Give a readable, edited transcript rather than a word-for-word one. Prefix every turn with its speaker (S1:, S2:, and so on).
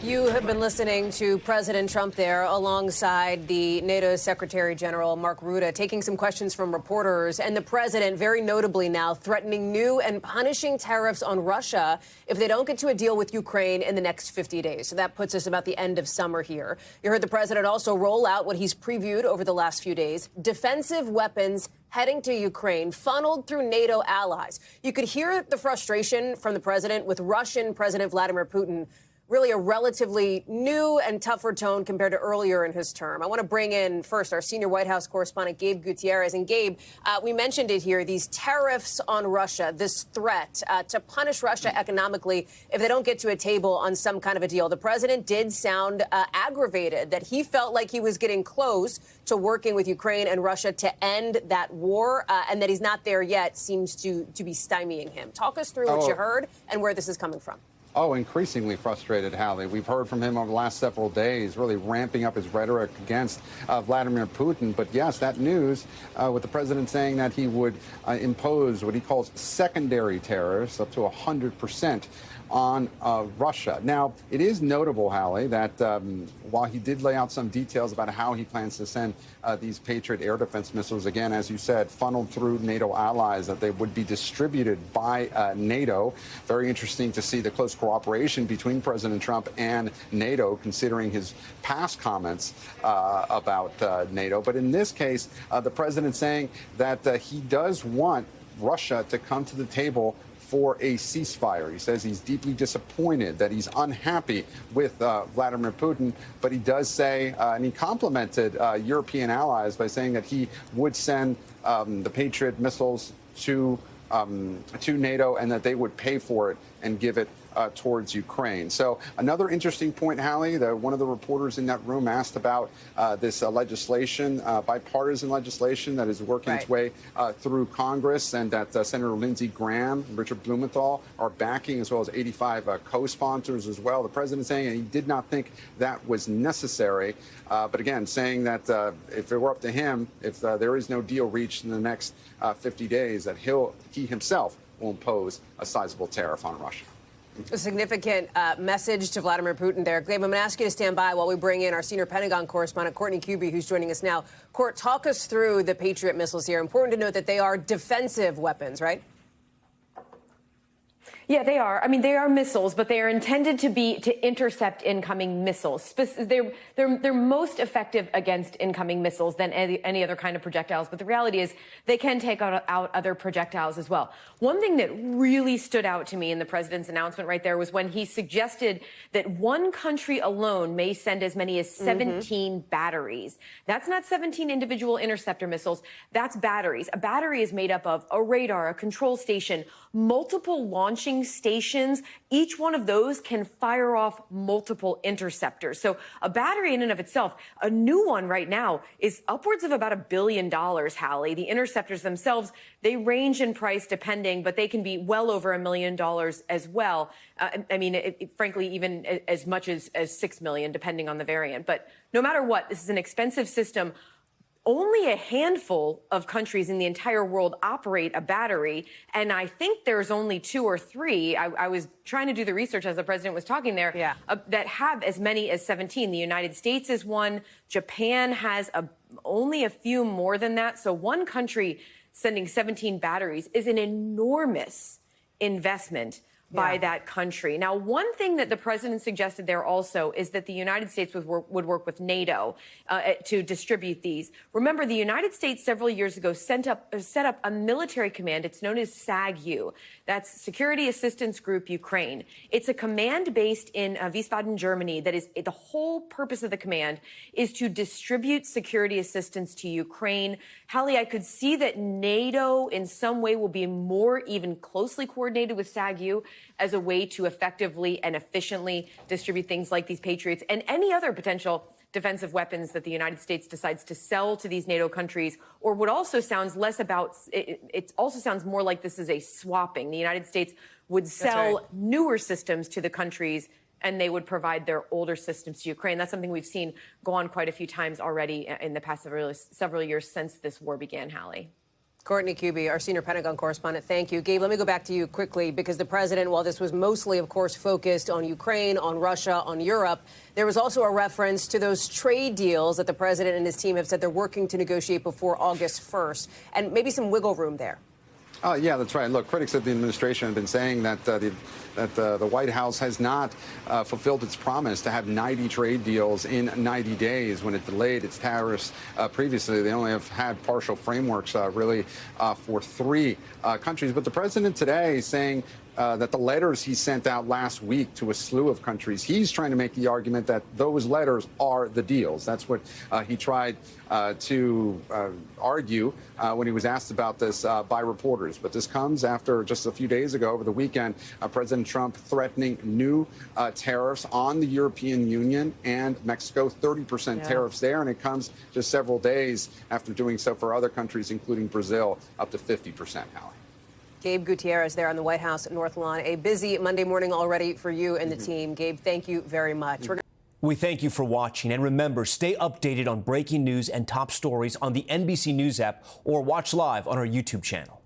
S1: You have been listening to President Trump there alongside the NATO Secretary General Mark Rutte taking some questions from reporters, and the president very notably now threatening new and punishing tariffs on Russia if they don't get to a deal with Ukraine in the next 50 days. So that puts us about the end of summer here. You heard the president also roll out what he's previewed over the last few days: defensive weapons heading to Ukraine, funneled through NATO allies. You could hear the frustration from the president with Russian President Vladimir Putin. Really a relatively new and tougher tone compared to earlier in his term. I want to bring in first our senior White House correspondent, Gabe Gutierrez. And Gabe, we mentioned it here, these tariffs on Russia, this threat to punish Russia economically if they don't get to a table on some kind of a deal. The president did sound aggravated that he felt like he was getting close to working with Ukraine and Russia to end that war, and that he's not there yet seems to be stymieing him. Talk us through what you heard and where this is coming from.
S2: Oh, increasingly frustrated, Hallie. We've heard from him over the last several days, really ramping up his rhetoric against Vladimir Putin. But yes, that news with the president saying that he would impose what he calls secondary tariffs up to 100% on Russia. Now, it is notable, Hallie, that while he did lay out some details about how he plans to send these Patriot air defense missiles, again, as you said, funneled through NATO allies, that they would be distributed by NATO. Very interesting to see the close cooperation between President Trump and NATO, considering his past comments about NATO. But in this case, the president saying that he does want Russia to come to the table for a ceasefire. He says he's deeply disappointed, that he's unhappy with Vladimir Putin, but he does say, and he complimented European allies by saying that he would send the Patriot missiles to NATO and that they would pay for it and give it towards Ukraine. So another interesting point, Hallie, that one of the reporters in that room asked about this legislation, bipartisan legislation that is working its way through Congress, and that Senator Lindsey Graham and Richard Blumenthal are backing, as well as 85 co-sponsors as well. The president saying he did not think that was necessary, but again, saying that if it were up to him, if there is no deal reached in the next 50 days, that he himself will impose a sizable tariff on Russia.
S1: A significant message to Vladimir Putin there. Gabe, I'm going to ask you to stand by while we bring in our senior Pentagon correspondent, Courtney Kuby, who's joining us now. Court, talk us through the Patriot missiles here. Important to note that they are defensive weapons, right?
S3: Yeah, they are. I mean, they are missiles, but they are intended to intercept incoming missiles. They're most effective against incoming missiles than any other kind of projectiles. But the reality is they can take out other projectiles as well. One thing that really stood out to me in the president's announcement right there was when he suggested that one country alone may send as many as 17 batteries. That's not 17 individual interceptor missiles. That's batteries. A battery is made up of a radar, a control station, multiple launching stations. Each one of those can fire off multiple interceptors. So a battery in and of itself, a new one right now, is upwards of about $1 billion, Hallie. The interceptors themselves, they range in price depending, but they can be well over $1 million as well. I mean, frankly, even as much as $6 million, depending on the variant. But no matter what, this is an expensive system. Only a handful of countries in the entire world operate a battery, and I think there's only 2 or 3. I was trying to do the research as the president was talking there, that have as many as 17. The United States is one. Japan has only a few more than that. So one country sending 17 batteries is an enormous investment by that country. Now, one thing that the president suggested there also is that the United States would work with NATO to distribute these. Remember, the United States several years ago set up a military command. It's known as SAGU. That's Security Assistance Group Ukraine. It's a command based in Wiesbaden, Germany. That is, the whole purpose of the command is to distribute security assistance to Ukraine. Hallie, I could see that NATO in some way will be more even closely coordinated with SAGU as a way to effectively and efficiently distribute things like these Patriots and any other potential defensive weapons that the United States decides to sell to these NATO countries, or what also sounds less about, it also sounds more like this is a swapping. The United States would sell newer systems to the countries, and they would provide their older systems to Ukraine. That's something we've seen go on quite a few times already in the past several years since this war began, Hallie.
S1: Courtney Kube, our senior Pentagon correspondent, thank you. Gabe, let me go back to you quickly, because the president, while this was mostly, of course, focused on Ukraine, on Russia, on Europe, there was also a reference to those trade deals that the president and his team have said they're working to negotiate before August 1st, and maybe some wiggle room there.
S2: Yeah, that's right. Look, critics of the administration have been saying that the White House has not fulfilled its promise to have 90 trade deals in 90 days when it delayed its tariffs previously. They only have had partial frameworks really for 3 countries. But the president today is saying that the letters he sent out last week to a slew of countries, he's trying to make the argument that those letters are the deals. That's what he tried to argue when he was asked about this by reporters. But this comes after just a few days ago, over the weekend, President Trump threatening new tariffs on the European Union and Mexico, 30% tariffs there. And it comes just several days after doing so for other countries, including Brazil, up to 50%, Hallie.
S1: Gabe Gutierrez there on the White House North Lawn. A busy Monday morning already for you and the team. Gabe, thank you very much.
S4: We thank you for watching. And remember, stay updated on breaking news and top stories on the NBC News app or watch live on our YouTube channel.